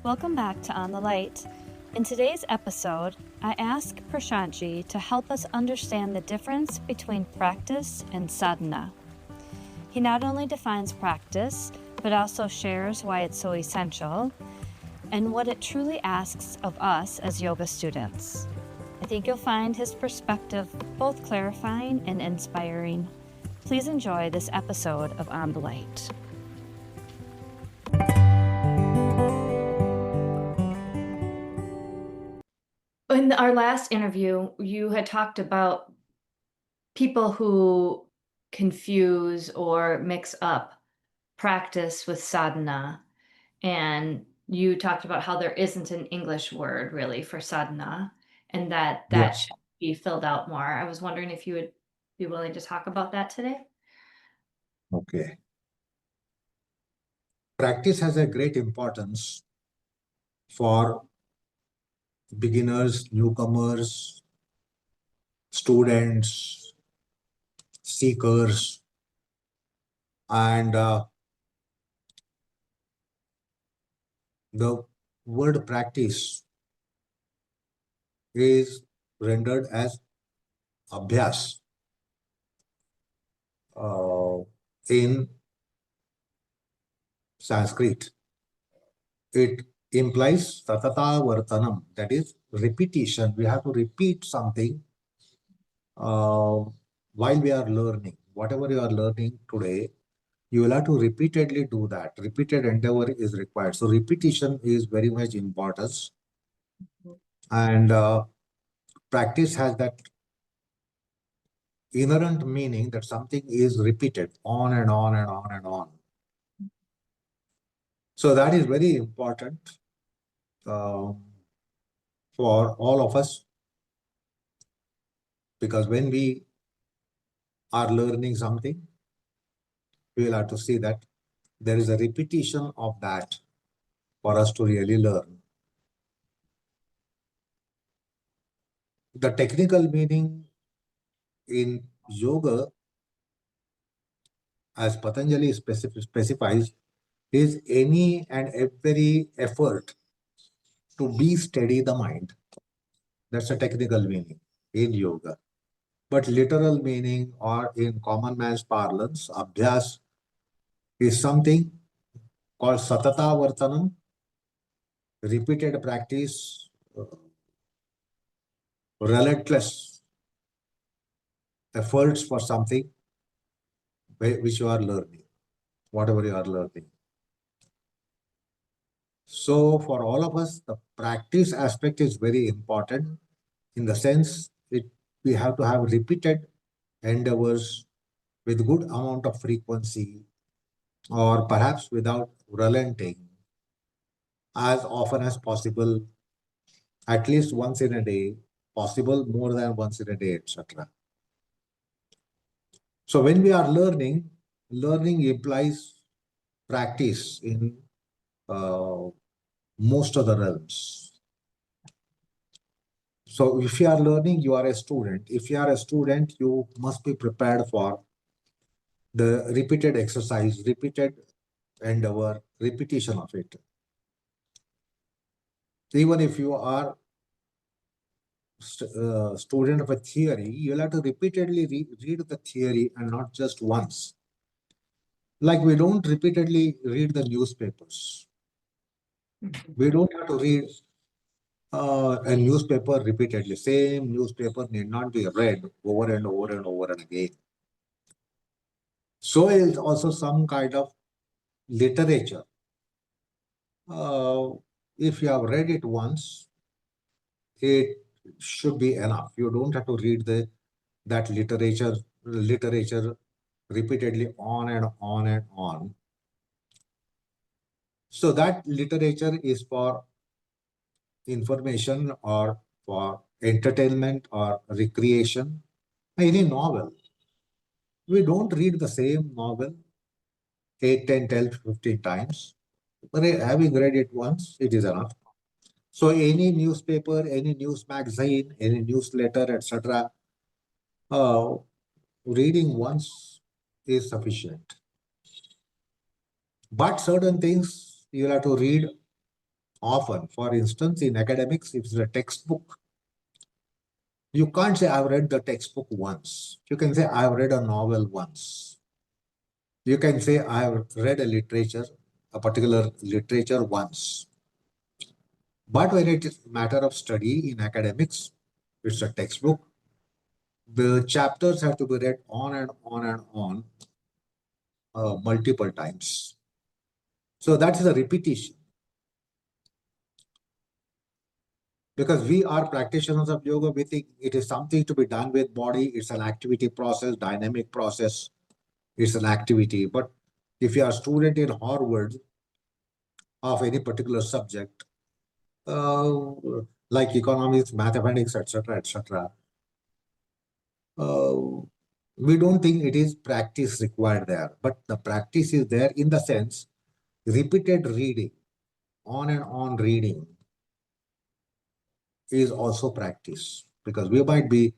Welcome back to On the Light. In today's episode, I ask Prashantji to help us understand the difference between practice and sadhana. He not only defines practice, but also shares why it's so essential and what it truly asks of us as yoga students. I think you'll find his perspective both clarifying and inspiring. Please enjoy this episode of On the Light. In our last interview, you had talked about people who confuse or mix up practice with sadhana. And you talked about how there isn't an English word really for sadhana and that Yeah. should be filled out more. I was wondering if you would be willing to talk about that today. Okay. Practice has a great importance for beginners, newcomers, students, seekers, and the word practice is rendered as abhyas in Sanskrit. It implies tatata vartanam, that is repetition. We have to repeat something while we are learning. Whatever you are learning today, you will have to repeatedly do that. Repeated endeavor is required. So repetition is very much important. And practice has that inherent meaning that something is repeated on and on and on and on. So that is very important for all of us, because when we are learning something, we will have to see that there is a repetition of that for us to really learn. The technical meaning in yoga, as Patanjali specifies, is any and every effort to be steady the mind. That's a technical meaning in yoga. But literal meaning, or in common man's parlance, abhyas is something called satata vartanam, repeated practice, relentless efforts for something which you are learning, whatever you are learning. So for all of us, the practice aspect is very important, in the sense we have to have repeated endeavors with good amount of frequency, or perhaps without relenting, as often as possible, at least once in a day, possible more than once in a day, etc. So when we are learning, learning implies practice in most of the realms. So if you are learning, you are a student. If you are a student, you must be prepared for the repeated exercise, repeated endeavor, repetition of it. Even if you are student of a theory, you'll have to repeatedly read the theory, and not just once. Like, we don't repeatedly read the newspapers. We don't have to read a newspaper repeatedly. Same newspaper need not be read over and over and over and again. So is also some kind of literature. If you have read it once, it should be enough. You don't have to read that literature repeatedly on and on and on. So that literature is for information, or for entertainment, or recreation. Any novel, we don't read the same novel 8, 10, 12, 15 times. But having read it once, it is enough. So any newspaper, any news magazine, any newsletter, etc., reading once is sufficient. But certain things you'll have to read often. For instance, in academics, if it's a textbook, you can't say, I've read the textbook once. You can say, I've read a novel once. You can say, I've read a particular literature once. But when it is matter of study in academics, it's a textbook. The chapters have to be read on and on and on multiple times. So that is a repetition. Because we are practitioners of yoga, we think it is something to be done with body. It's an activity process, dynamic process. It's an activity. But if you are a student in Harvard of any particular subject, uh, like economics, mathematics, etc., uh, we don't think it is practice required there. But the practice is there in the sense repeated reading, on and on reading is also practice, because we might be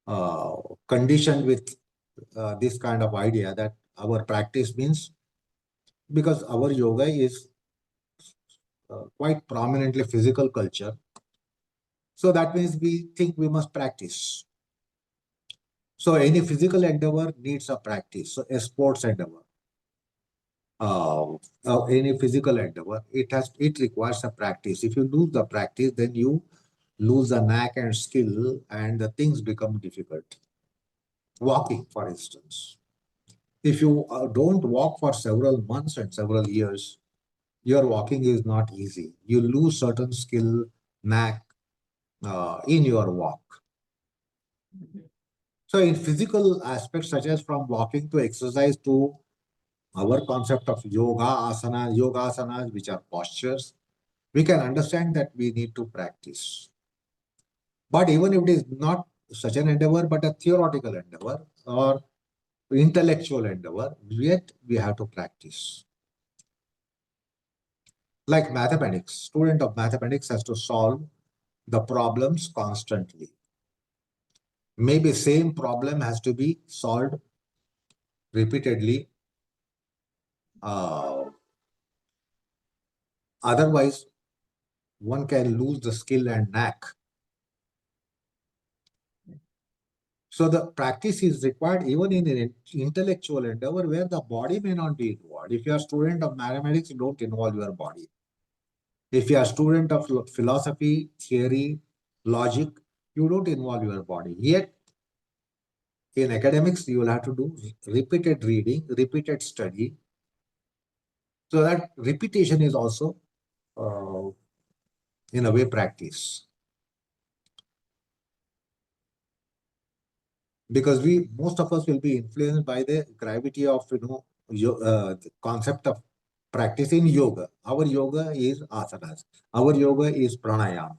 uh, conditioned with this kind of idea that our practice means, because our yoga is quite prominently physical culture. So that means we think we must practice. So any physical endeavor needs a practice. So a sports endeavor, any physical endeavor, it requires a practice. If you lose the practice, then you lose the knack and skill, and the things become difficult. Walking, for instance, if you don't walk for several months and several years, your walking is not easy. You lose certain skill, knack in your walk. So in physical aspects, such as from walking to exercise to our concept of yoga asanas, which are postures, we can understand that we need to practice. But even if it is not such an endeavor, but a theoretical endeavor or intellectual endeavor, yet we have to practice. Like mathematics, student of mathematics has to solve the problems constantly. Maybe same problem has to be solved repeatedly. Otherwise, one can lose the skill and knack. So the practice is required even in an intellectual endeavor where the body may not be involved. If you are a student of mathematics, you don't involve your body. If you are a student of philosophy, theory, logic, you don't involve your body. Yet, in academics, you will have to do repeated reading, repeated study. So that repetition is also, uh, in a way, practice. Because most of us will be influenced by the gravity of, the concept of practice in yoga. Our yoga is asanas. Our yoga is pranayama.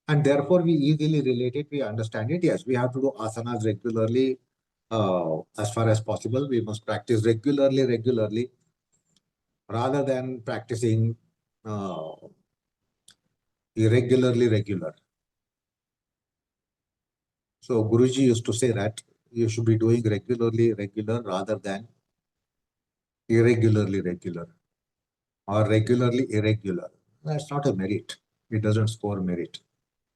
And therefore, we easily relate it, we understand it. Yes, we have to do asanas regularly. As far as possible, we must practice regularly, rather than practicing uh, regular. So Guruji used to say that you should be doing regular, rather than regular, or regularly irregular. That's not a merit. It doesn't score merit.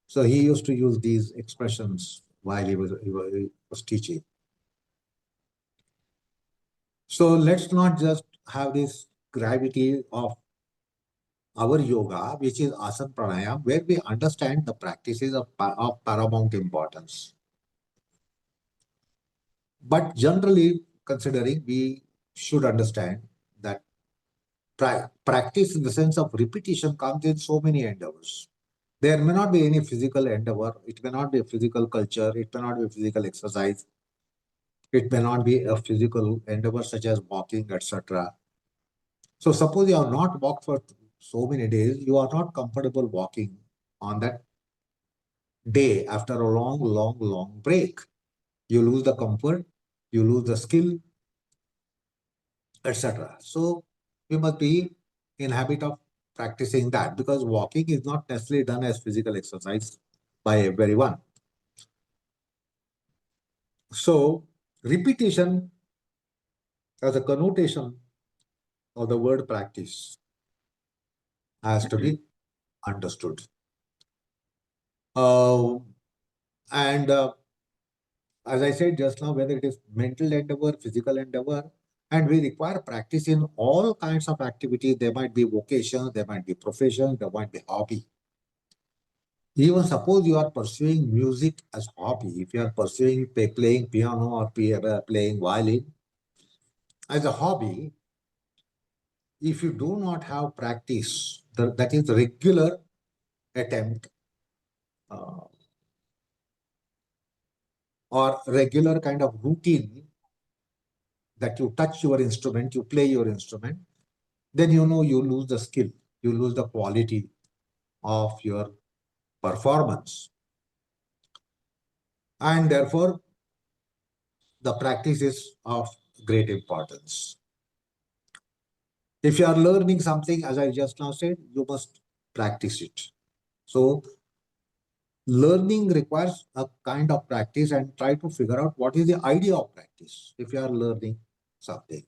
So he used to use these expressions while he was teaching. So let's not just have this gravity of our yoga, which is asana pranayam, where we understand the practices of paramount importance. But generally, considering, we should understand that practice in the sense of repetition comes in so many endeavors. There may not be any physical endeavor, it may not be a physical culture, it may not be a physical exercise, it may not be a physical endeavor such as walking, etc. So suppose you have not walked for so many days, you are not comfortable walking on that day after a long break. You lose the comfort, you lose the skill, etc. So we must be in habit of practicing that, because walking is not necessarily done as physical exercise by everyone. So repetition as a connotation of the word practice has to be understood. Uh, and as I said just now, whether it is mental endeavor, physical endeavor, and we require practice in all kinds of activities. There might be vocation, there might be profession, there might be hobby. Even suppose you are pursuing music as hobby, if you are pursuing playing piano or playing violin as a hobby, if you do not have practice, that is regular attempt uh, or regular kind of routine that you touch your instrument, you play your instrument, then you lose the skill, you lose the quality of your performance. And therefore, the practice is of great importance. If you are learning something, as I just now said, you must practice it. So, learning requires a kind of practice and try to figure out what is the idea of practice if you are learning something.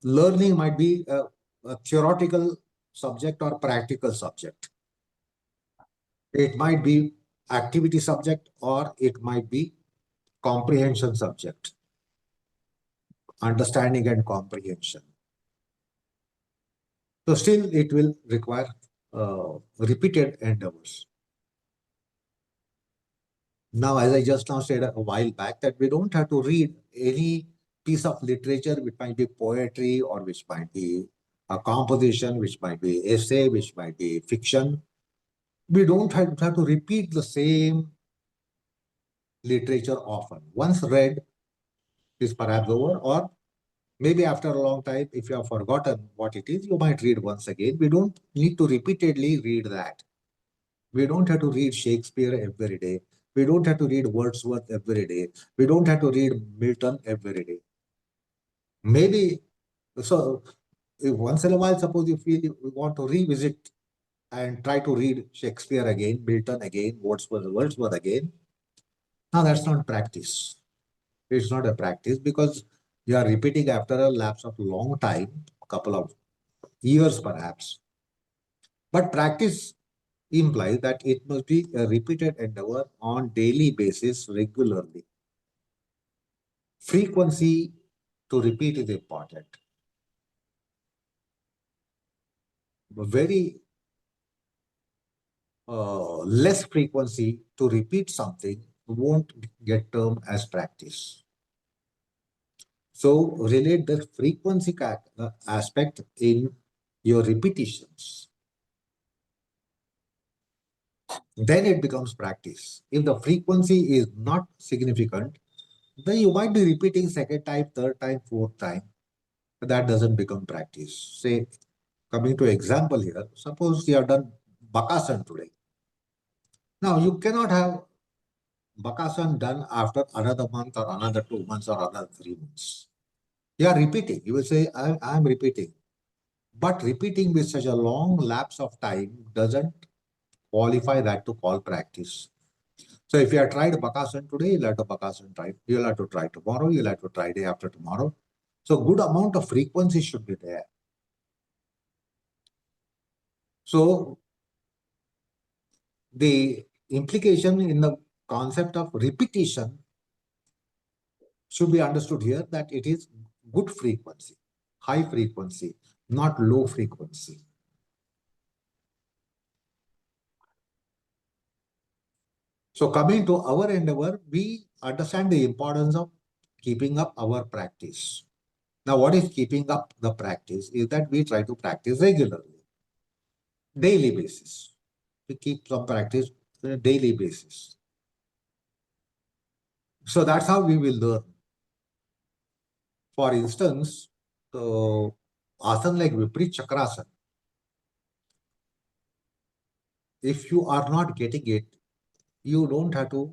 Learning might be a theoretical subject or practical subject. It might be activity subject or it might be comprehension subject, understanding and comprehension. So still it will require repeated endeavors. Now, as I just now said a while back, that we don't have to read any piece of literature, which might be poetry or which might be a composition, which might be essay, which might be fiction. We don't have to repeat the same literature often. Once read is perhaps over, or maybe after a long time, if you have forgotten what it is, you might read once again. We don't need to repeatedly read that. We don't have to read Shakespeare every day. We don't have to read Wordsworth every day. We don't have to read Milton every day. Maybe, so if once in a while, suppose you feel you want to revisit and try to read Shakespeare again, Milton again, Wordsworth again. Now that's not practice. It's not a practice because you are repeating after a lapse of long time, couple of years perhaps. But practice implies that it must be a repeated endeavor on daily basis regularly. Frequency to repeat is important. Very less frequency to repeat something won't get termed as practice. So relate the frequency aspect in your repetitions. Then it becomes practice. If the frequency is not significant, then you might be repeating second time, third time, fourth time. But that doesn't become practice. Say, coming to example here, suppose you have done Bakasan today. Now you cannot have Bakasan done after another month or another 2 months or another 3 months. You are repeating. You will say, I am repeating. But repeating with such a long lapse of time doesn't qualify that to call practice. So if you have tried Bakasan today, you'll have to Bakasan try. You'll have to try tomorrow. You'll have to try day after tomorrow. So good amount of frequency should be there. So the implication in the concept of repetition should be understood here that it is good frequency, high frequency, not low frequency. So coming to our endeavor, we understand the importance of keeping up our practice. Now, what is keeping up the practice is that we try to practice regularly, daily basis. We keep some practice on a daily basis. So that's how we will learn. For instance, asana like Viparit Chakrasana, if you are not getting it, you don't have to,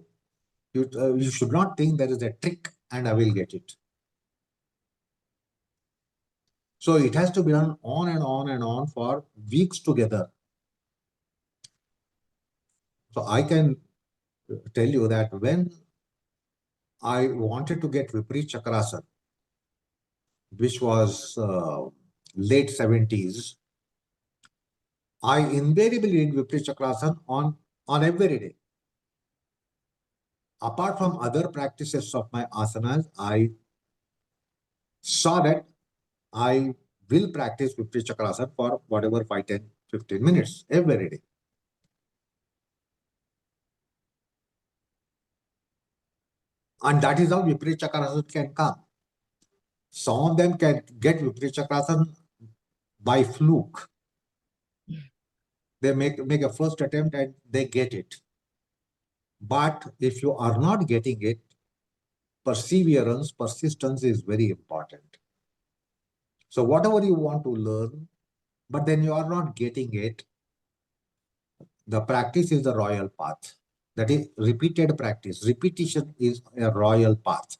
you should not think there is a trick and I will get it. So it has to be done on and on and on for weeks together. So I can tell you that when I wanted to get Viparit Chakrasana, which was late 70s, I invariably did Viparita Chakrasana on every day. Apart from other practices of my asanas, I saw that I will practice Viparita Chakrasana for whatever 5, 10, 15 minutes every day. And that is how Viparita Chakrasana can come. Some of them can get Viparita Chakrasana by fluke. They make a first attempt and they get it. But if you are not getting it, perseverance, persistence is very important. So whatever you want to learn, but then you are not getting it, the practice is the royal path. That is repeated practice. Repetition is a royal path.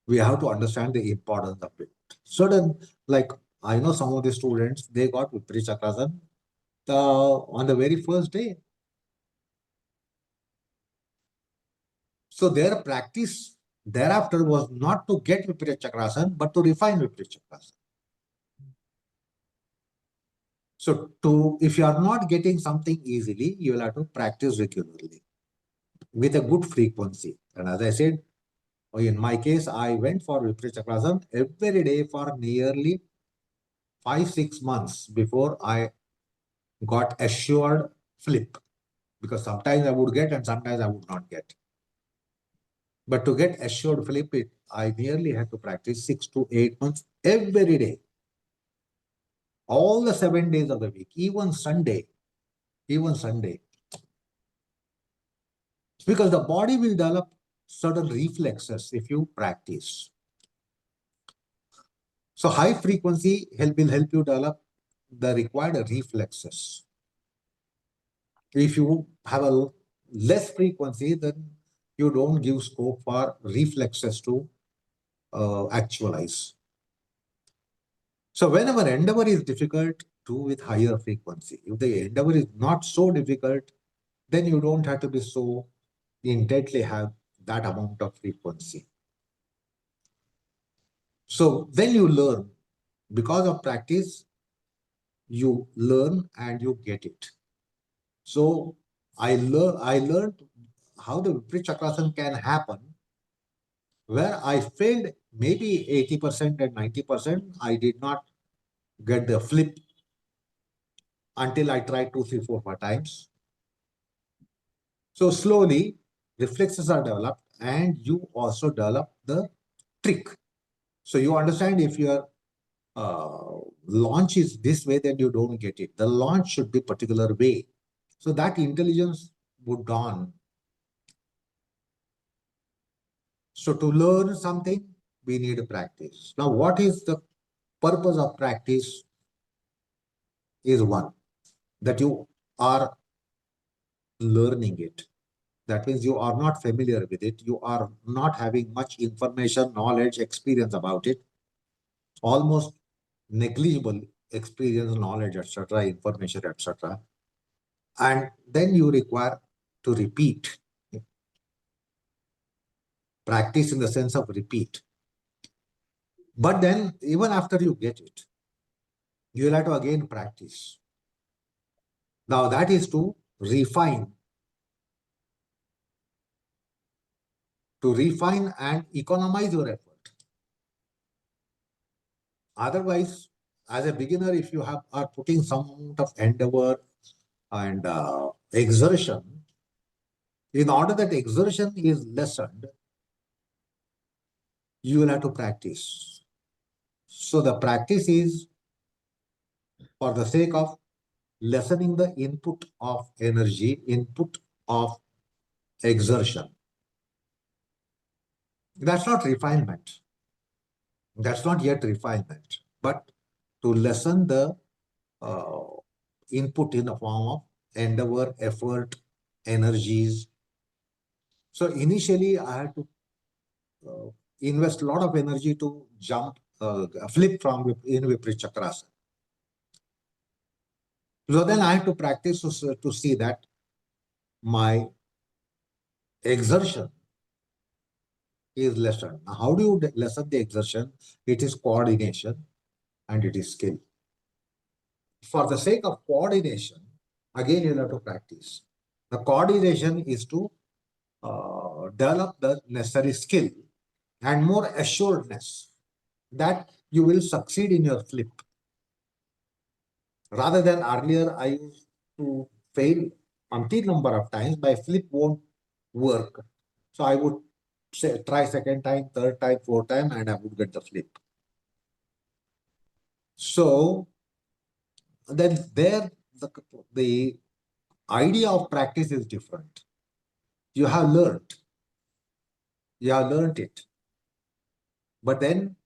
We have to understand the importance of it. Certain, like I know some of the students, they got Viparita Chakrasana on the very first day. So their practice thereafter was not to get Viparita Chakrasana, but to refine Viparita Chakrasana. So if you are not getting something easily, you will have to practice regularly with a good frequency. And as I said, in my case, I went for Viparita Chakrasana every day for nearly 5, 6 months before I got assured flip. Because sometimes I would get and sometimes I would not get. But to get assured flip it, I nearly had to practice 6 to 8 months every day. All the 7 days of the week, even Sunday. Because the body will develop certain reflexes if you practice. So high frequency will help you develop the required reflexes. If you have a less frequency, then you don't give scope for reflexes to actualize. So whenever endeavor is difficult, do with higher frequency. If the endeavor is not so difficult, then you don't have to be so intently have that amount of frequency. So then you learn. Because of practice, you learn and you get it. So I learned how the Viparita Chakrasana can happen, where I failed maybe 80% and 90%. I did not get the flip until I tried 2, 3, 4, 5 times. So slowly, reflexes are developed and you also develop the trick. So you understand if your launch is this way, then you don't get it. The launch should be particular way. So that intelligence would dawn. So to learn something, we need practice. Now, what is the purpose of practice? Is one, that you are learning it. That means you are not familiar with it. You are not having much information, knowledge, experience about it. Almost negligible experience, knowledge, etc., information, etc. And then you require to repeat. Practice in the sense of repeat. But then, even after you get it, you will have to again practice. Now, that is to refine and economize your effort. Otherwise, as a beginner, if you are putting some amount of endeavor and exertion, in order that exertion is lessened, you will have to practice. So the practice is for the sake of lessening the input of energy, input of exertion. That's not refinement. That's not yet refinement, but to lessen the uh, input in the form of endeavor, effort, energies. So initially, I had to invest a lot of energy to flip from in Viparita Chakrasana. So then I had to practice to see that my exertion is lessened. Now, how do you lessen the exertion? It is coordination and it is skill. for the sake of coordination, again you'll have to practice. The coordination is to develop the necessary skill and more assuredness that you will succeed in your flip. Rather than earlier, I used to fail umpteen number of times, my flip won't work. So I would say try second time, third time, fourth time, and I would get the flip. So then there the idea of practice is different. You have learned it, but then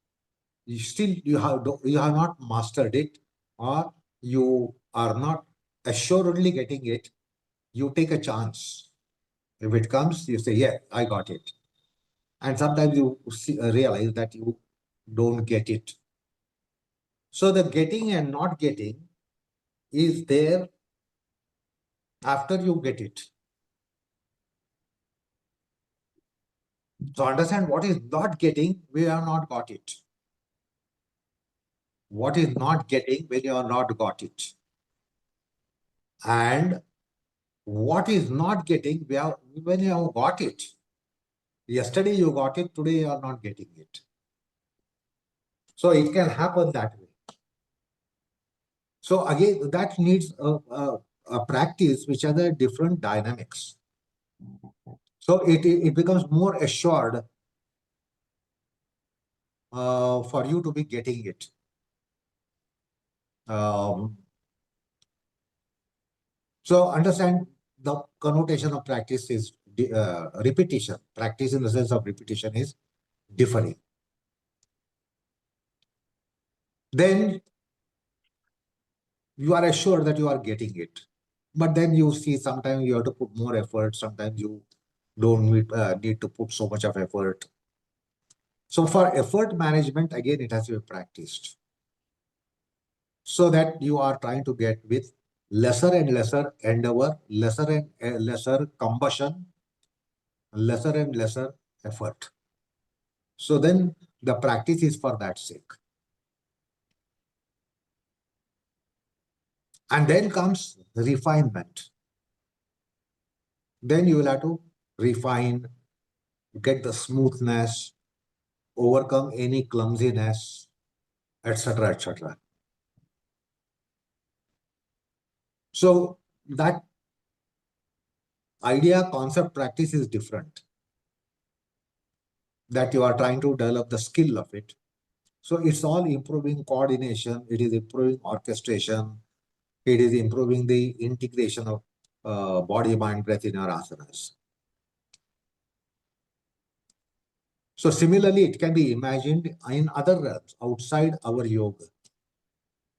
you have not mastered it, or you are not assuredly getting it. You take a chance. If it comes, you say, yeah, I got it. And sometimes you realize that you don't get it. So the getting and not getting is there after you get it. So understand what is not getting, we have not got it. What is not getting when you have not got it. And what is not getting when you have got it. Yesterday you got it, today you are not getting it. So it can happen that way. So again, that needs a practice which has a different dynamics. So it becomes more assured for you to be getting it. So understand the connotation of practice is repetition. Practice in the sense of repetition is differing. Then you are assured that you are getting it. But then you see sometimes you have to put more effort. Sometimes you don't need to put so much of effort. So for effort management, again, it has to be practiced. So that you are trying to get with lesser and lesser endeavor, lesser and lesser combustion, lesser and lesser effort. So then the practice is for that sake. And then comes refinement. Then you will have to refine, get the smoothness, overcome any clumsiness, etc., etc. So that idea, concept, practice is different. That you are trying to develop the skill of it. So it's all improving coordination, it is improving orchestration, it is improving the integration of body, mind, breath in our asanas. So similarly, it can be imagined in other realms outside our yoga,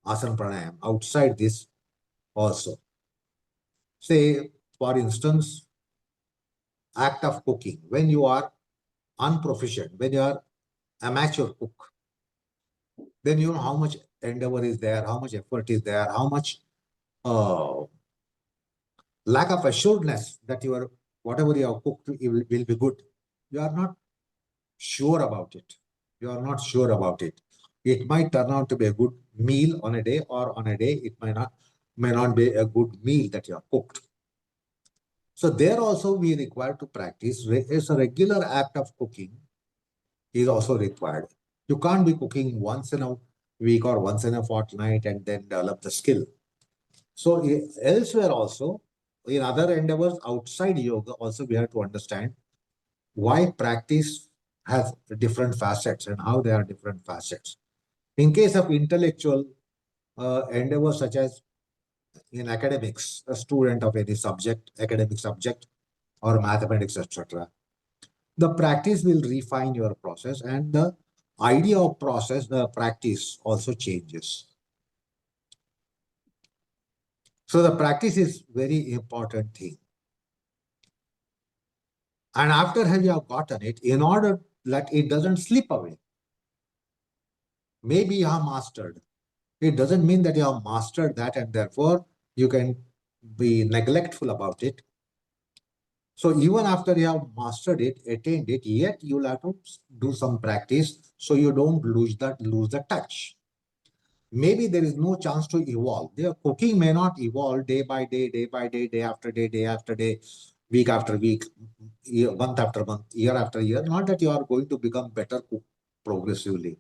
asana pranayam, outside this also. Say, for instance, act of cooking. When you are unproficient, when you are amateur cook, then you know how much endeavor is there, how much effort is there, how much lack of assuredness that whatever you have cooked will be good. You are not sure about it. You are not sure about it. It might turn out to be a good meal on a day, or on a day it may not be a good meal that you have cooked. So there also we require to practice. It's a regular act of cooking is also required. You can't be cooking once in a week or once in a fortnight and then develop the skill. So elsewhere also, in other endeavors outside yoga, also we have to understand why practice has different facets and how they are different facets. In case of intellectual endeavors, such as in academics, a student of any subject, academic subject, or mathematics, etc., the practice will refine your process, and the idea of process, the practice also changes. So the practice is very important thing. And after you have gotten it, in order that it doesn't slip away, maybe you have mastered. It doesn't mean that you have mastered that and therefore you can be neglectful about it. So even after you have mastered it, attained it, yet you'll have to do some practice so you don't lose the touch. maybe there is no chance to evolve. Their cooking may not evolve day by day, day by day, day after day, day after day, week after week, month after month, year after year. Not that you are going to become better cook progressively.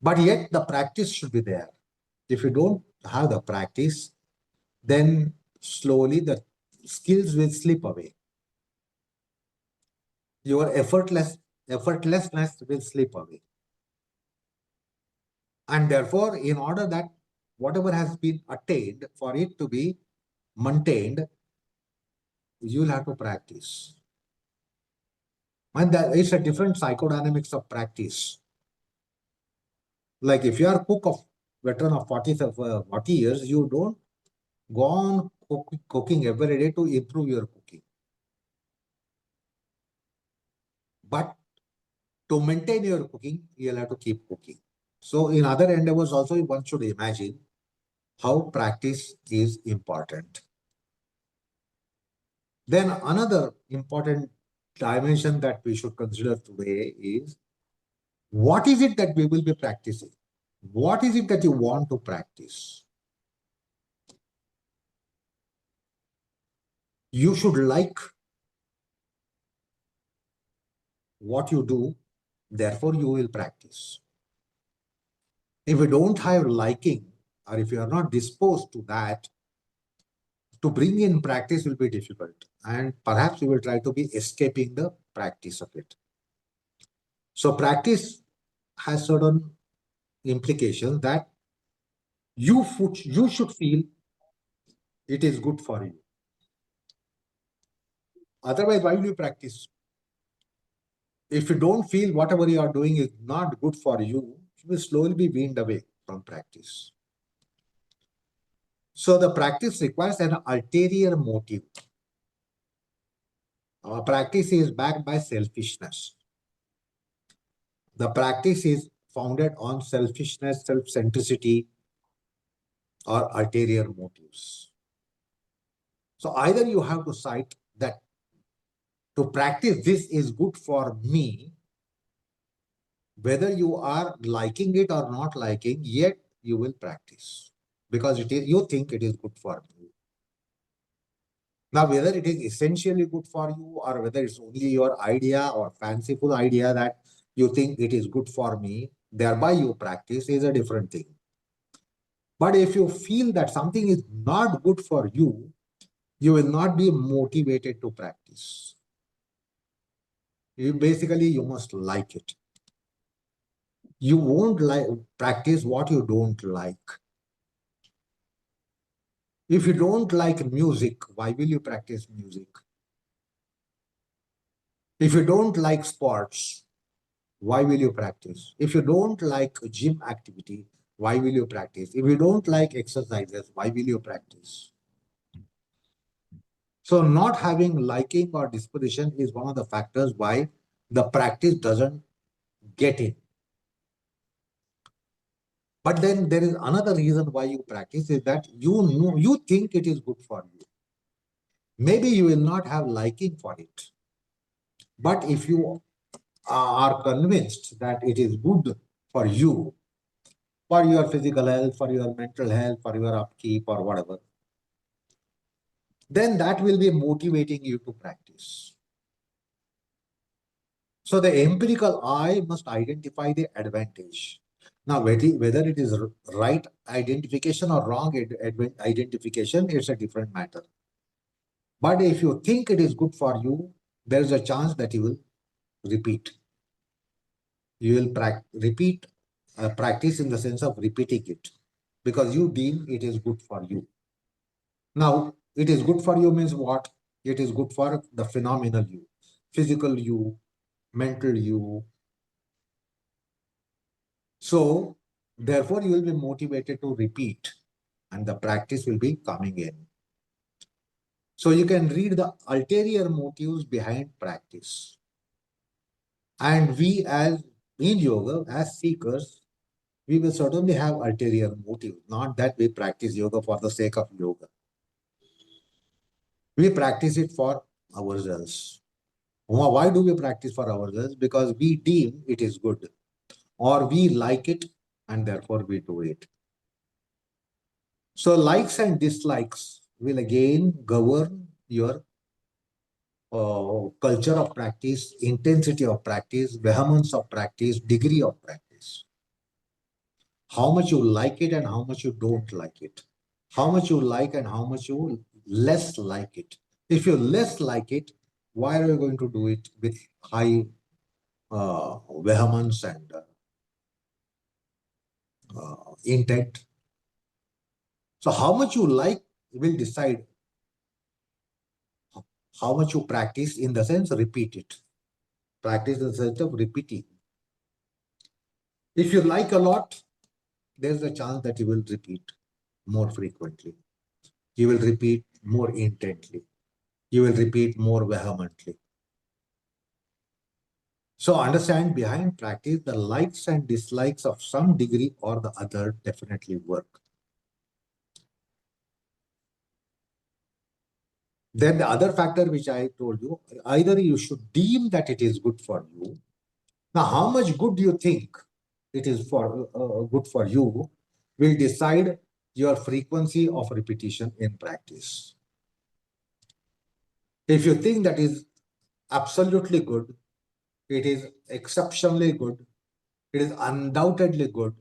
But yet the practice should be there. If you don't have the practice, then slowly the skills will slip away. Your effortlessness will slip away. And therefore, in order that whatever has been attained, for it to be maintained, you'll have to practice. And that it's a different psychodynamics of practice. Like if you are a cook of veteran of 40 years, you don't go on cooking every day to improve your cooking. But to maintain your cooking, you'll have to keep cooking. So in other endeavors also, one should imagine how practice is important. Then another important dimension that we should consider today is, what is it that we will be practicing? What is it that you want to practice? You should like what you do, therefore you will practice. If you don't have liking, or if you are not disposed to that, to bring in practice will be difficult. And perhaps you will try to be escaping the practice of it. So practice has certain implications that you should feel it is good for you. Otherwise, why will you practice? If you don't feel whatever you are doing is not good for you, you will slowly be weaned away from practice. So the practice requires an ulterior motive. Our practice is backed by selfishness. The practice is founded on selfishness, self-centricity, or ulterior motives. So either you have to cite that to practice this is good for me, whether you are liking it or not liking, yet you will practice because you think it is good for you. Now, whether it is essentially good for you or whether it's only your idea or fanciful idea that you think it is good for me, thereby you practice, is a different thing. But if you feel that something is not good for you, you will not be motivated to practice. You must like it. You won't practice what you don't like. If you don't like music, why will you practice music? If you don't like sports, why will you practice? If you don't like gym activity, why will you practice? If you don't like exercises, why will you practice? So not having liking or disposition is one of the factors why the practice doesn't get in. But then there is another reason why you practice is that you think it is good for you. Maybe you will not have liking for it. But if you are convinced that it is good for you, for your physical health, for your mental health, for your upkeep or whatever, then that will be motivating you to practice. So the empirical eye must identify the advantage. Now, whether it is right identification or wrong identification, it's a different matter. But if you think it is good for you, there is a chance that you will repeat. You will repeat, practice in the sense of repeating it because you deem it is good for you. Now, it is good for you means what? It is good for the phenomenal you, physical you, mental you. So, therefore, you will be motivated to repeat and the practice will be coming in. So, you can read the ulterior motives behind practice. And we as in yoga, as seekers, we will certainly have ulterior motives, not that we practice yoga for the sake of yoga. We practice it for ourselves. Why do we practice for ourselves? Because we deem it is good. or we like it and therefore we do it. So likes and dislikes will again govern your culture of practice, intensity of practice, vehemence of practice, degree of practice. How much you like it and how much you don't like it. How much you like and how much you less like it. If you less like it, why are you going to do it with high vehemence and intent? So how much you like will decide how much you practice, in the sense repeat it. Practice in the sense of repeating. If you like a lot, there's a chance that you will repeat more frequently. You will repeat more intently. You will repeat more vehemently. So understand, behind practice, the likes and dislikes of some degree or the other definitely work. Then the other factor which I told you, either you should deem that it is good for you. Now, how much good do you think it is for good for you will decide your frequency of repetition in practice. If you think that is absolutely good, it is exceptionally good, it is undoubtedly good,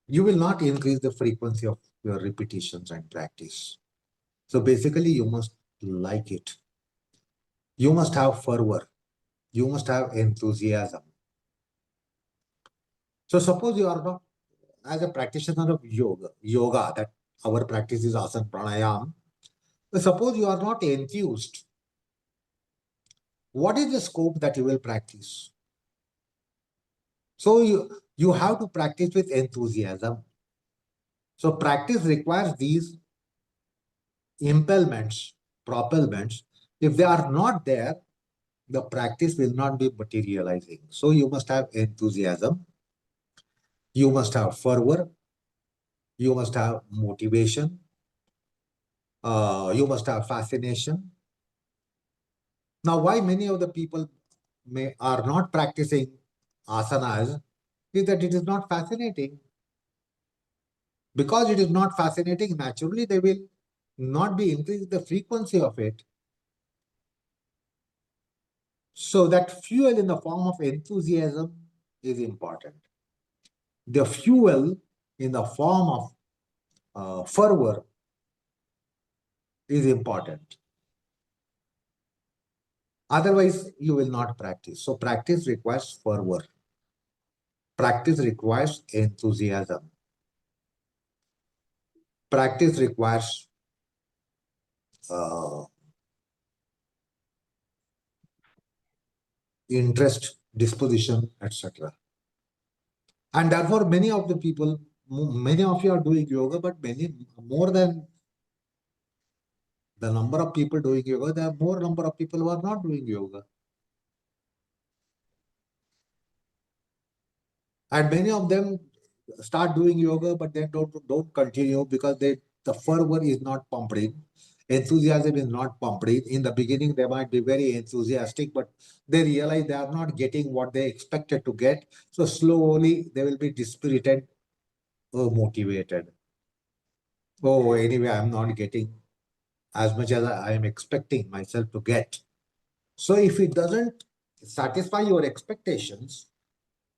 you will not increase the frequency of your repetitions and practice. So basically, you must like it. You must have fervor. You must have enthusiasm. So suppose you are not, as a practitioner of yoga, that our practice is asana pranayam. Suppose you are not enthused. What is the scope that you will practice? So you have to practice with enthusiasm. So practice requires these propelments. If they are not there, the practice will not be materializing. So you must have enthusiasm. You must have fervor. You must have motivation. You must have fascination. Now, why many of the people are not practicing asanas is that it is not fascinating. Because it is not fascinating, naturally they will not be increasing the frequency of it. So that fuel in the form of enthusiasm is important. The fuel in the form of fervor is important. Otherwise, you will not practice. So practice requires fervor. Practice requires enthusiasm. Practice requires uh, interest, disposition, etc. And therefore, many of the people, many of you are doing yoga, but many more than the number of people doing yoga, there are more number of people who are not doing yoga. And many of them start doing yoga, but they don't continue because the fervor is not pumped in. Enthusiasm is not pumped in. In the beginning, they might be very enthusiastic, but they realize they are not getting what they expected to get. So slowly they will be dispirited or motivated. Oh, anyway, I'm not getting as much as I am expecting myself to get. So if it doesn't satisfy your expectations,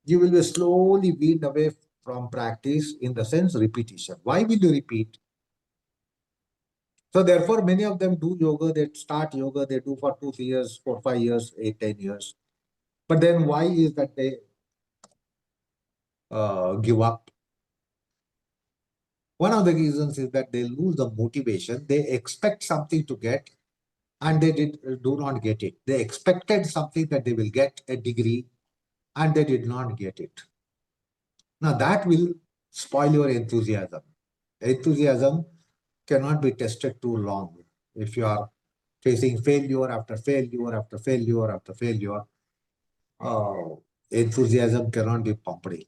you will be slowly weaned away from practice, in the sense repetition. Why will you repeat? So therefore, many of them do yoga, they start yoga, they do for 2 3 years, 4 5 years, 8 10 years. But then why is that they give up? One of the reasons is that they lose the motivation. They expect something to get and they do not get it. They expected something that they will get a degree and they did not get it. Now that will spoil your enthusiasm. Enthusiasm cannot be tested too long. If you are facing failure after failure after failure after failure, uh, enthusiasm cannot be pumped in.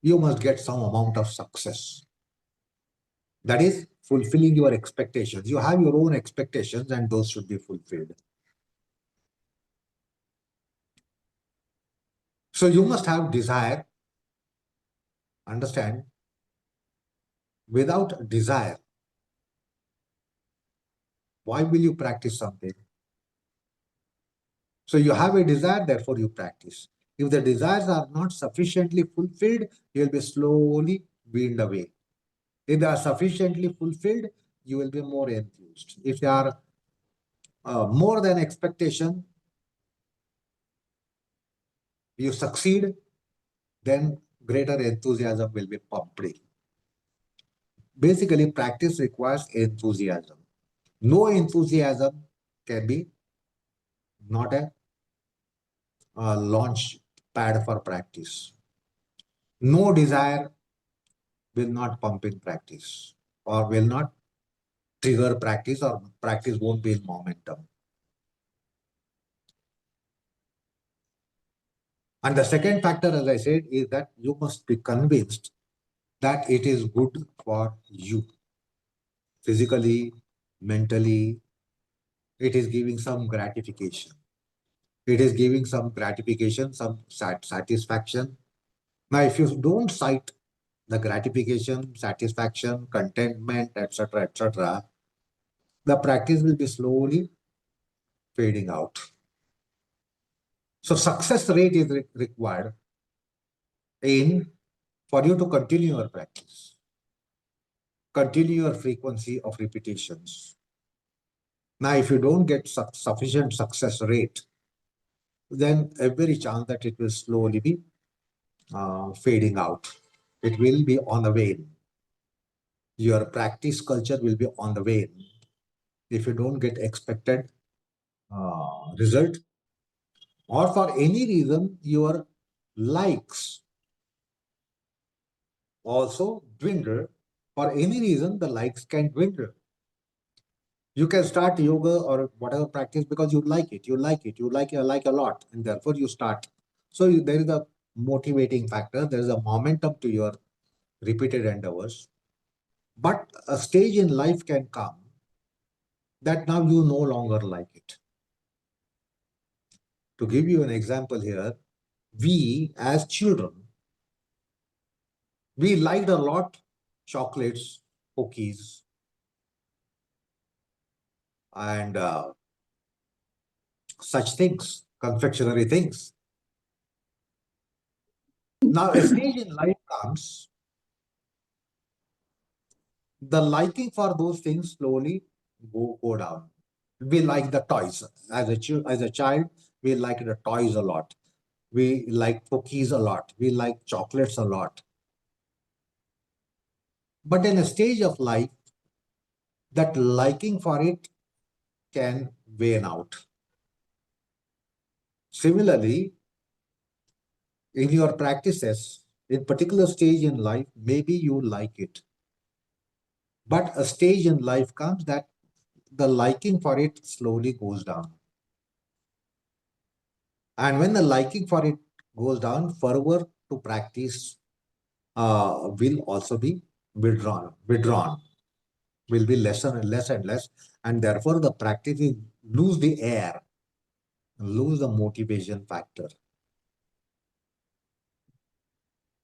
You must get some amount of success. That is fulfilling your expectations. You have your own expectations and those should be fulfilled. So you must have desire, understand, without desire, why will you practice something? So you have a desire, therefore you practice. If the desires are not sufficiently fulfilled, you will be slowly weaned away. If they are sufficiently fulfilled, you will be more enthused. If they are more than expectation, you succeed, then greater enthusiasm will be pumped in. Basically, practice requires enthusiasm. No enthusiasm can be not a launch pad for practice. No desire will not pump in practice or will not trigger practice, or practice won't be in momentum. And the second factor, as I said, is that you must be convinced that it is good for you physically, mentally. It is giving some gratification. It is giving some gratification, some satisfaction. Now, if you don't cite the gratification, satisfaction, contentment, etc., the practice will be slowly fading out. So success rate is required in for you to continue your practice, continue your frequency of repetitions. Now, if you don't get sufficient success rate, then every chance that it will slowly be fading out. It will be on the wane. Your practice culture will be on the wane. If you don't get expected result, or for any reason, your likes also dwindle. For any reason, the likes can dwindle. You can start yoga or whatever practice because you like it. You like it. You like a lot, and therefore you start. So there is a motivating factor. There is a momentum to your repeated endeavors. But a stage in life can come that now you no longer like it. To give you an example here, we as children, we liked a lot chocolates, cookies, and such things, confectionery things. Now, a stage in life comes, the liking for those things slowly go down. We like the toys. As a child, we like the toys a lot. We like cookies a lot. We like chocolates a lot. But in a stage of life, that liking for it can wane out. Similarly, in your practices, in particular stage in life, maybe you like it. But a stage in life comes that the liking for it slowly goes down. And when the liking for it goes down, fervor to practice will also be withdrawn, will be less and less and less. And therefore, the practice will lose the air, lose the motivation factor.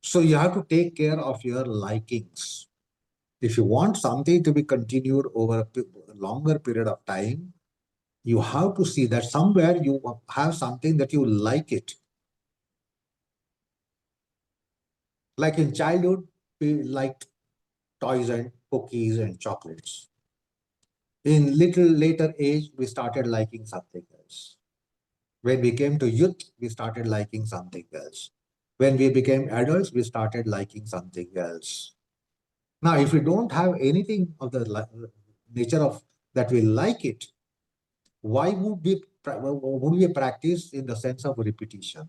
So you have to take care of your likings. If you want something to be continued over a longer period of time, you have to see that somewhere you have something that you like it. Like in childhood, we liked toys and cookies and chocolates. In little later age, we started liking something else. When we came to youth, we started liking something else. When we became adults, we started liking something else. Now, if we don't have anything of the nature of that we like it, why would we practice in the sense of repetition?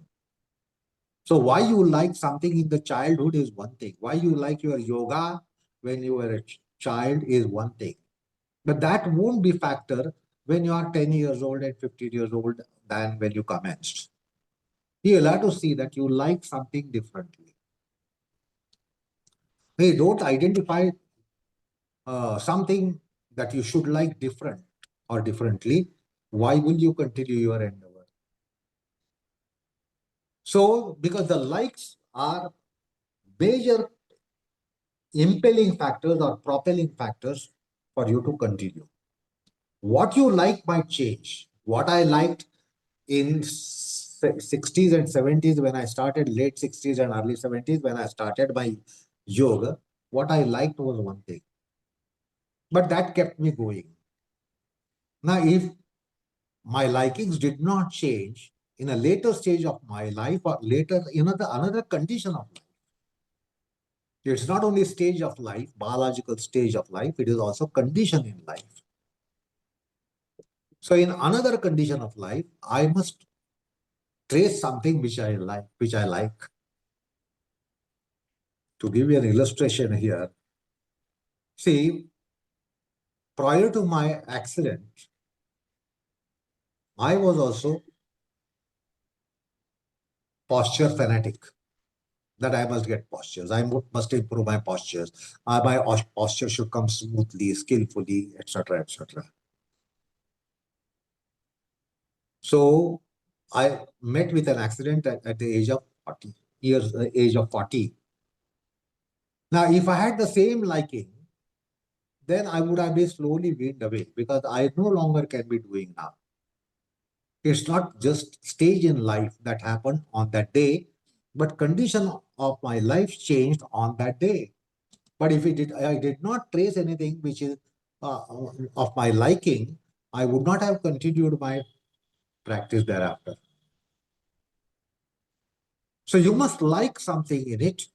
So why you like something in the childhood is one thing. Why you like your yoga when you were a child is one thing. But that won't be factor when you are 10 years old and 15 years old than when you commenced. You'll have to see that you like something differently. Hey, don't identify something that you should like different or differently. Why will you continue your endeavor? So, because the likes are major impelling factors or propelling factors for you to continue. What you like might change. What I liked in 60s and 70s when I started, late 60s and early 70s when I started my yoga, what I liked was one thing. But that kept me going. Now, if my likings did not change in a later stage of my life or later in another condition of life, it's not only stage of life, biological stage of life, it is also condition in life. So in another condition of life, I must trace something which I like. To give you an illustration here, see, prior to my accident, I was also posture fanatic. That I must get postures. I must improve my postures. My posture should come smoothly, skillfully, etc., etc. So I met with an accident at the age of 40 years, age of 40. Now, if I had the same liking, then I would have been slowly weaned away because I no longer can be doing now. It's not just stage in life that happened on that day, but condition of my life changed on that day. But if I did not trace anything which is uh, of my liking, I would not have continued my practice thereafter. So you must like something in it.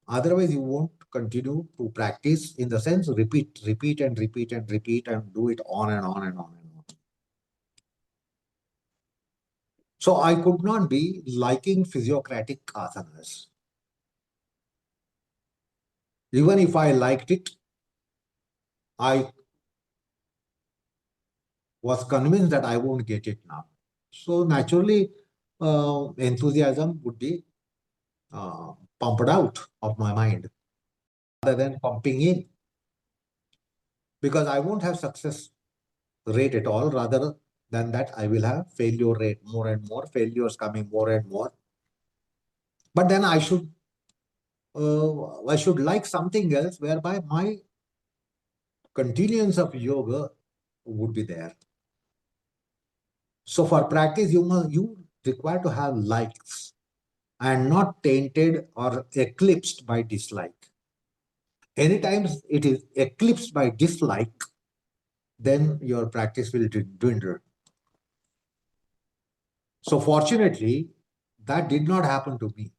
Otherwise, you won't continue to practice in the sense repeat, repeat, and repeat, and repeat, and do it on and on and on and on. So I could not be liking physiocratic asanas. Even if I liked it, I was convinced that I won't get it now. So naturally, enthusiasm would be pumped out of my mind rather than pumping in, because I won't have success rate at all. Rather than that, I will have failure rate, more and more failures coming more and more. But then I should like something else whereby my continuance of yoga would be there. So for practice, you require to have likes and not tainted or eclipsed by dislike. Anytime it is eclipsed by dislike, then your practice will dwindle. So fortunately, that did not happen to me,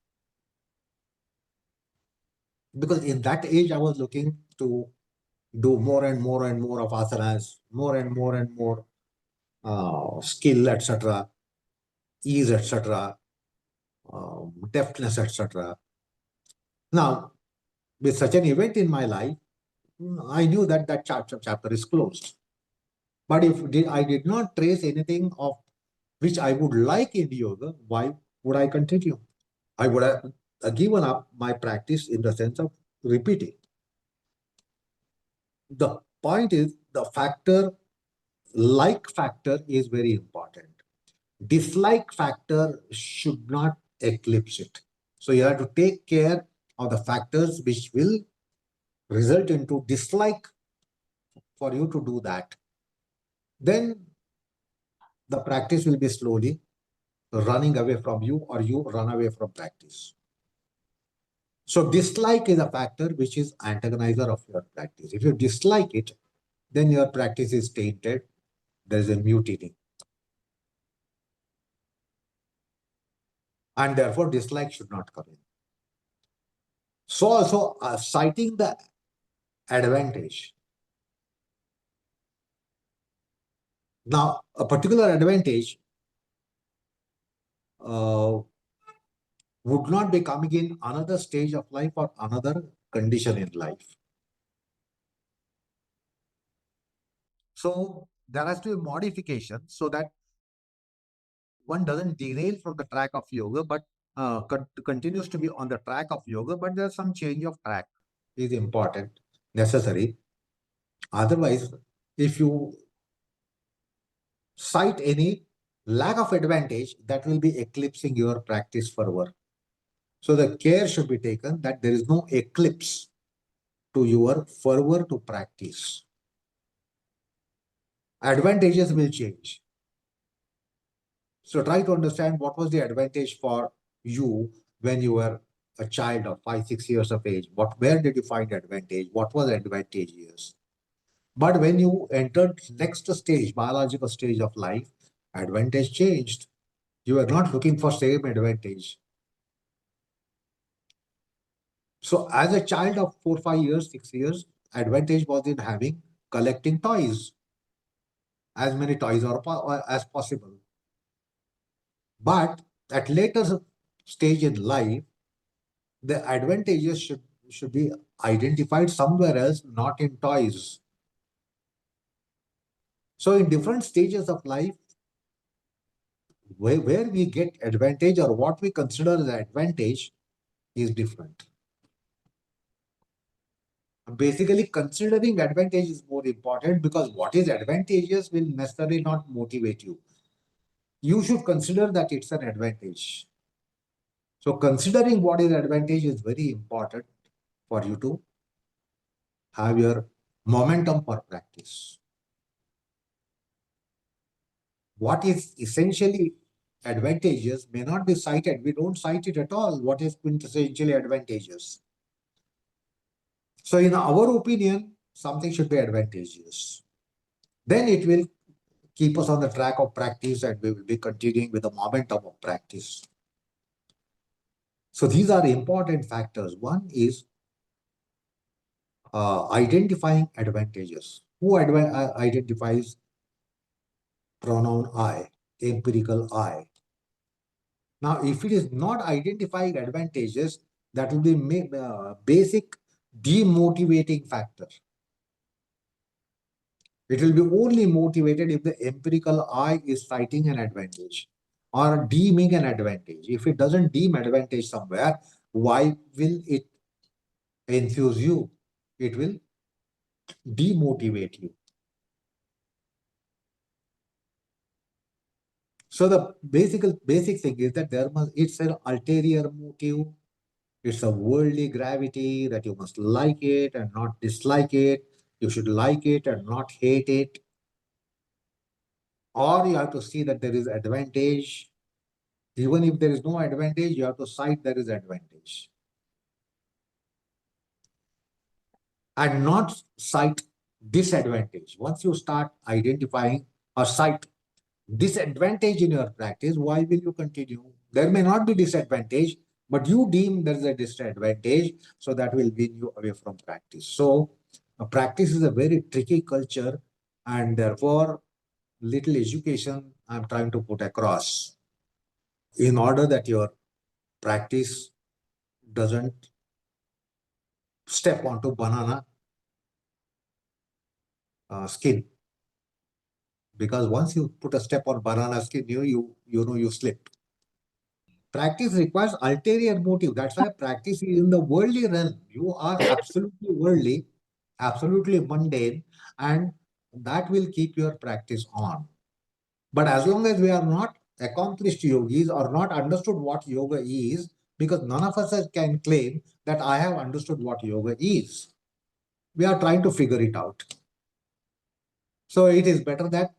because in that age I was looking to do more and more and more of asanas, more and more skill, etc., ease, etc., deftness, etc. Now, with such an event in my life, I knew that that chapter is closed. But if I did not trace anything of which I would like in yoga, why would I continue? I would have given up my practice in the sense of repeating. The point is the like factor is very important. Dislike factor should not eclipse it. So you have to take care of the factors which will result into dislike for you to do that. Then the practice will be slowly running away from you, or you run away from practice. So dislike is a factor which is antagonizer of your practice. If you dislike it, then your practice is tainted. There is a mutiny. And therefore dislike should not come in. So also citing the advantage. Now, a particular advantage uh, would not be coming in another stage of life or another condition in life. So there has to be modification so that one doesn't derail from the track of yoga, but continues to be on the track of yoga, but there's some change of track is important, necessary. Otherwise, if you cite any lack of advantage, that will be eclipsing your practice fervor. So the care should be taken that there is no eclipse to your fervor to practice. Advantages will change. So try to understand what was the advantage for you when you were a child of 5, 6 years of age. Where did you find advantage? What was advantageous? But when you entered next stage, biological stage of life, advantage changed. You are not looking for same advantage. So as a child of 4, 5 years, 6 years, advantage was in collecting toys, as many toys as possible. But at later stage in life, the advantages should be identified somewhere else, not in toys. So in different stages of life, where we get advantage or what we consider as advantage is different. Basically, considering advantage is more important because what is advantageous will necessarily not motivate you. You should consider that it's an advantage. So considering what is advantage is very important for you to have your momentum for practice. What is essentially advantageous may not be cited. We don't cite it at all. What is quintessentially advantageous? So in our opinion, something should be advantageous. Then it will keep us on the track of practice and we will be continuing with the momentum of practice. So these are important factors. One is identifying advantages. Who identifies pronoun I, empirical I? Now, if it is not identifying advantages, that will be basic demotivating factor. It will be only motivated if the empirical I is citing an advantage or deeming an advantage. If it doesn't deem advantage somewhere, why will it enthuse you? It will demotivate you. So the basic thing is that it's an ulterior motive. It's a worldly gravity that you must like it and not dislike it. You should like it and not hate it. Or you have to see that there is advantage. Even if there is no advantage, you have to cite there is advantage. And not cite disadvantage. Once you start identifying or cite disadvantage in your practice, why will you continue? There may not be disadvantage, but you deem there is a disadvantage, so that will win you away from practice. So practice is a very tricky culture, and therefore little education I'm trying to put across in order that your practice doesn't step onto banana skin. Because once you put a step on banana skin, you slip. Practice requires ulterior motive. That's why practice is in the worldly realm. You are absolutely worldly, absolutely mundane, and that will keep your practice on. But as long as we are not accomplished yogis or not understood what yoga is, because none of us can claim that I have understood what yoga is. We are trying to figure it out. So it is better that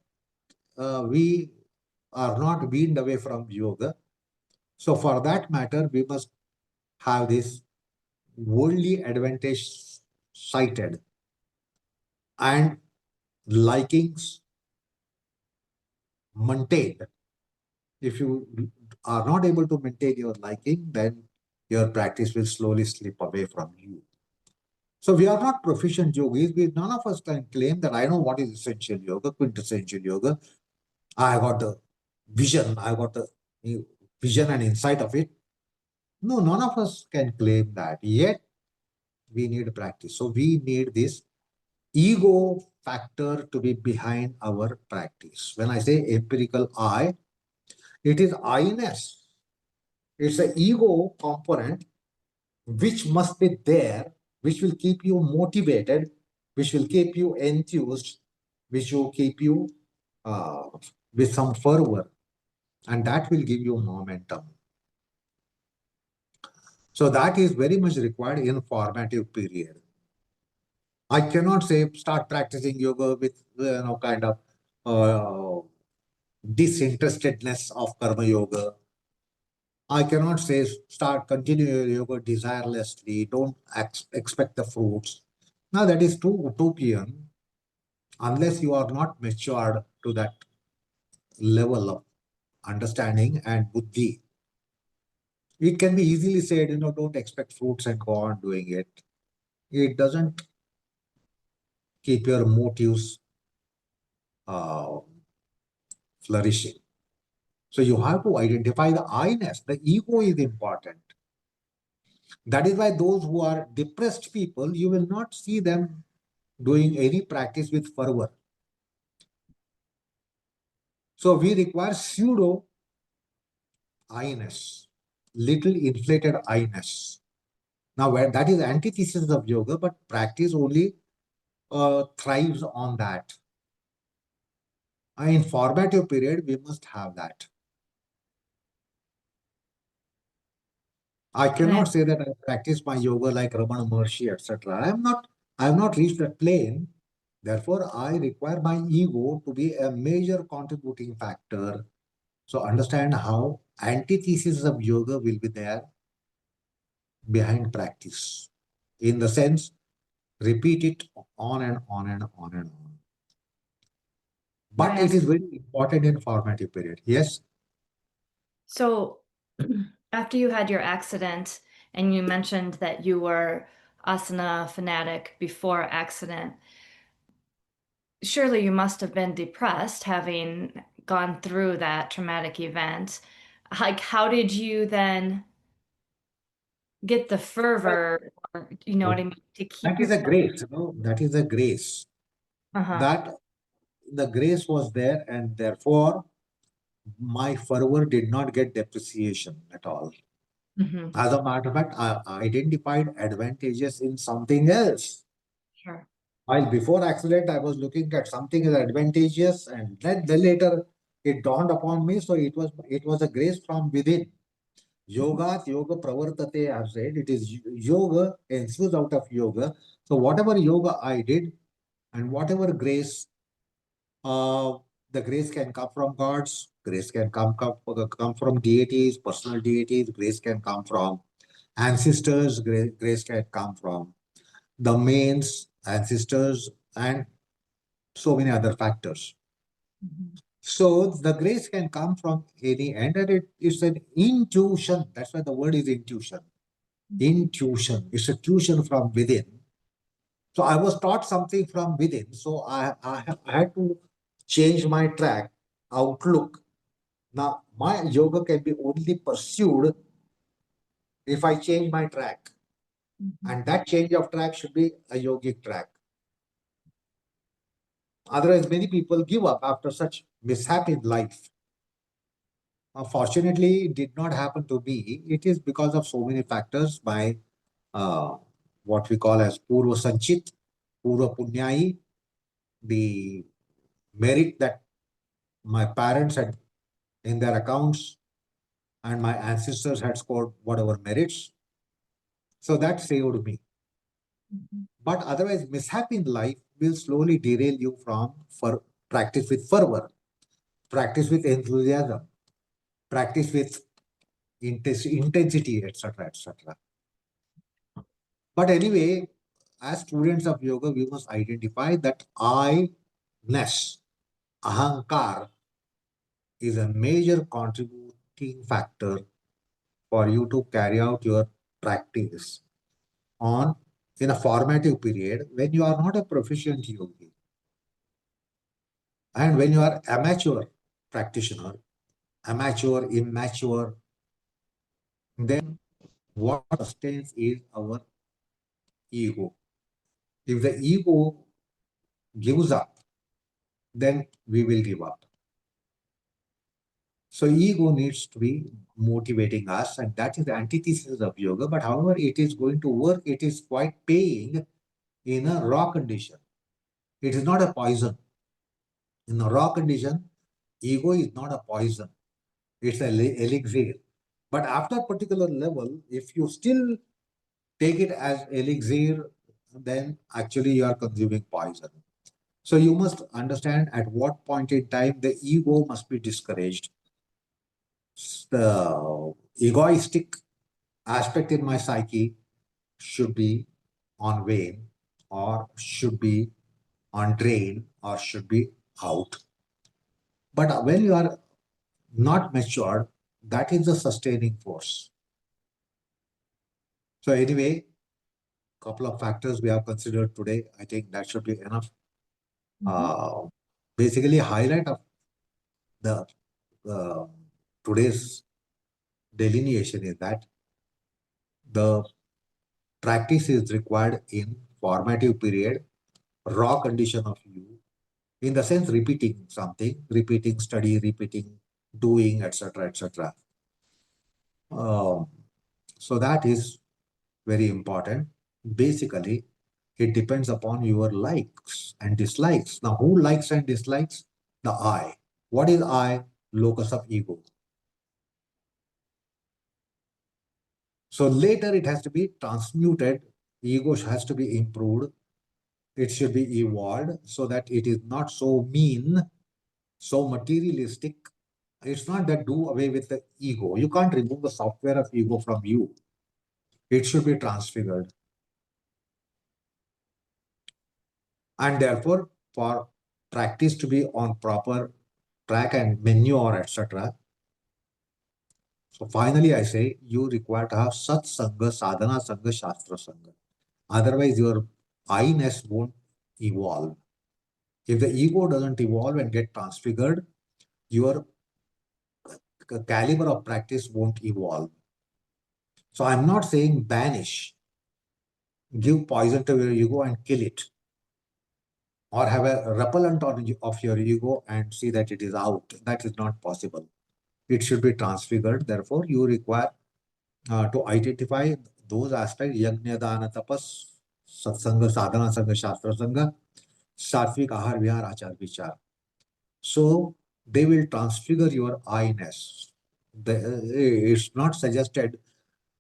we are not weaned away from yoga. So for that matter, we must have this worldly advantage cited and likings maintained. If you are not able to maintain your liking, then your practice will slowly slip away from you. So we are not proficient yogis. None of us can claim that I know what is essential yoga, quintessential yoga. I got the vision, I got the vision and insight of it. No, none of us can claim that. Yet we need practice. So we need this ego factor to be behind our practice. When I say empirical I, it is I-ness. It's an ego component which must be there, which will keep you motivated, which will keep you enthused, which will keep you uh, with some fervor. and that will give you momentum. So that is very much required in formative period. I cannot say start practicing yoga with kind of disinterestedness of karma yoga. I cannot say start continue your yoga desirelessly. Don't expect the fruits. Now that is too utopian unless you are not matured to that level of understanding and buddhi. It can be easily said, don't expect fruits and go on doing it. It doesn't keep your motives uh, flourishing. So you have to identify the I-ness. The ego is important. That is why those who are depressed people, you will not see them doing any practice with fervor. So we require pseudo I-ness, little inflated I-ness. Now, where that is antithesis of yoga, but practice only thrives on that. In formative period, we must have that. I cannot say that I practice my yoga like Ramana Maharshi, etc. I have not reached that plane. Therefore, I require my ego to be a major contributing factor. So understand how antithesis of yoga will be there behind practice. In the sense, repeat it on and on and on and on. But it is very important in formative period. Yes. So after you had your accident and you mentioned that you were asana fanatic before accident, surely you must have been depressed having gone through that traumatic event. Like, how did you then get the fervor, or, you know what I mean, to keep That is a yourself? grace, that is a grace. Uh-huh. That the grace was there, and therefore my fervor did not get depreciation at all. Mm-hmm. As a matter of fact, I identified advantages in something else. Sure. While before accident, I was looking at something as advantageous, and then later it dawned upon me. So it was a grace from within. Yoga pravartate, I have said. It is yoga ensues out of yoga. So whatever yoga I did and whatever grace, uh, the grace can come from gods, grace can come from deities, personal deities, grace can come from ancestors, grace can come from the mains, ancestors, and so many other factors. Mm-hmm. So the grace can come from any end, and it's an intuition. That's why the word is intuition. Intuition. It's a tuition from within. So I was taught something from within. So I had to change my track, outlook. Now, my yoga can be only pursued if I change my track. Mm-hmm. And that change of track should be a yogic track. Otherwise, many people give up after such mishap in life. Fortunately, it did not happen to me. It is because of so many factors by uh, what we call as Purva Sanchit, Purva Punyai, the merit that my parents had in their accounts and my ancestors had scored whatever merits. So that saved me. Mm-hmm. But otherwise, mishap in life will slowly derail you from practice with fervor, practice with enthusiasm, practice with intensity, etc., etc. But anyway, as students of yoga, we must identify that I-ness, ahankar, is a major contributing factor for you to carry out your practice on in a formative period when you are not a proficient yogi and when you are amateur practitioner, amateur, immature, then what sustains is our ego. If the ego gives up, then we will give up. So ego needs to be motivating us, and that is the antithesis of yoga. But however it is going to work, it is quite paying in a raw condition. It is not a poison. In a raw condition, ego is not a poison. It's an elixir. But after a particular level, if you still take it as elixir, then actually you are consuming poison. So you must understand at what point in time the ego must be discouraged. The egoistic aspect in my psyche should be on wane, or should be on drain, or should be out. But when you are not matured, that is the sustaining force. So anyway, couple of factors we have considered today. I think that should be enough. Uh, Basically, highlight of the uh, today's delineation is that the practice is required in formative period, raw condition of you, in the sense repeating something, repeating study, repeating doing, etc., etc. Um, so that is very important. Basically, it depends upon your likes and dislikes. Now, who likes and dislikes? The I. What is I? Locus of ego. So later it has to be transmuted. Ego has to be improved. It should be evolved so that it is not so mean, so materialistic. It's not that do away with the ego. You can't remove the software of ego from you. It should be transfigured. And therefore, for practice to be on proper track and manure, etc. So finally, I say you require to have Sat Sangha, Sadhana Sangha, Shastra Sangha. Otherwise, your I-ness won't evolve. If the ego doesn't evolve and get transfigured, your caliber of practice won't evolve. So I'm not saying banish, give poison to your ego and kill it, or have a repellent of your ego and see that it is out. That is not possible. It should be transfigured. Therefore, you require to identify those aspects: yajna, dana, tapas, satsanga, sadhana, sangha, shastra, sangha, satvik, ahar, vihar, achar, vichar. So they will transfigure your I-ness. It's not suggested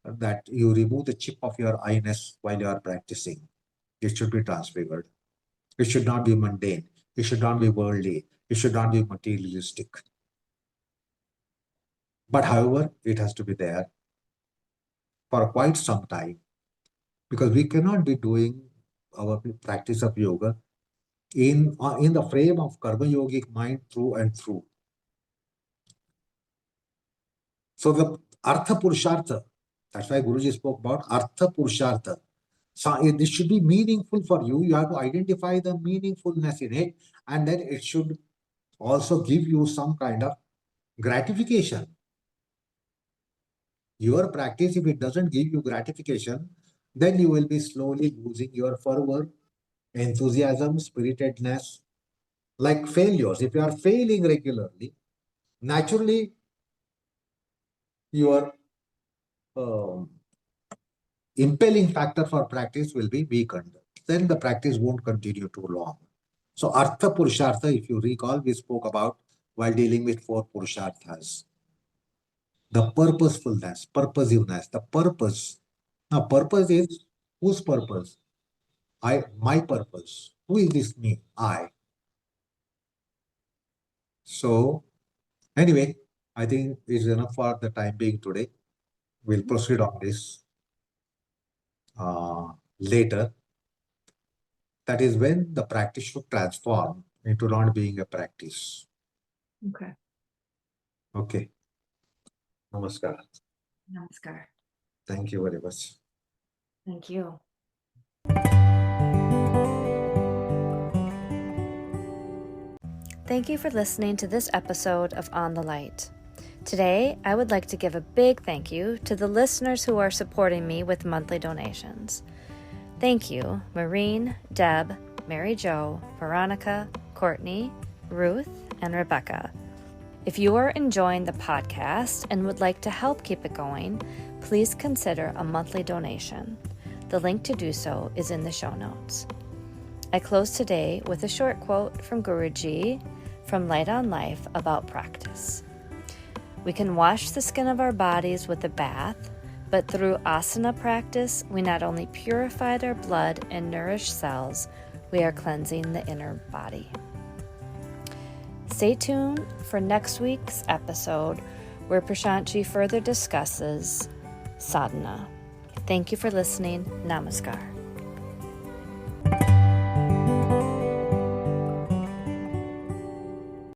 that you remove the chip of your I-ness while you are practicing. It should be transfigured. It should not be mundane. It should not be worldly. It should not be materialistic. But however, it has to be there for quite some time, because we cannot be doing our practice of yoga in the frame of karma yogic mind through and through. So the artha purushartha, that's why Guruji spoke about artha purushartha. So this should be meaningful for you. You have to identify the meaningfulness in it, and then it should also give you some kind of gratification. Your practice, if it doesn't give you gratification, then you will be slowly losing your fervor, enthusiasm, spiritedness, like failures. If you are failing regularly, naturally your um, impelling factor for practice will be weakened. Then the practice won't continue too long. So Artha Purushartha, if you recall, we spoke about while dealing with four Purusharthas. The purposefulness, purposiveness, the purpose. Now, purpose is whose purpose? My purpose. Who is this me? I. So, anyway, I think it's enough for the time being today. We'll proceed on this later. That is when the practice should transform into not being a practice. Okay. Okay. Namaskar. Namaskar. Thank you very much. Thank you. Thank you for listening to this episode of On the Light. Today, I would like to give a big thank you to the listeners who are supporting me with monthly donations. Thank you, Maureen, Deb, Mary Jo, Veronica, Courtney, Ruth, and Rebecca. If you are enjoying the podcast and would like to help keep it going, please consider a monthly donation. The link to do so is in the show notes. I close today with a short quote from Guruji from Light on Life about practice. We can wash the skin of our bodies with a bath, but through asana practice, we not only purified our blood and nourished cells, we are cleansing the inner body. Stay tuned for next week's episode where Prashantji further discusses sadhana. Thank you for listening. Namaskar.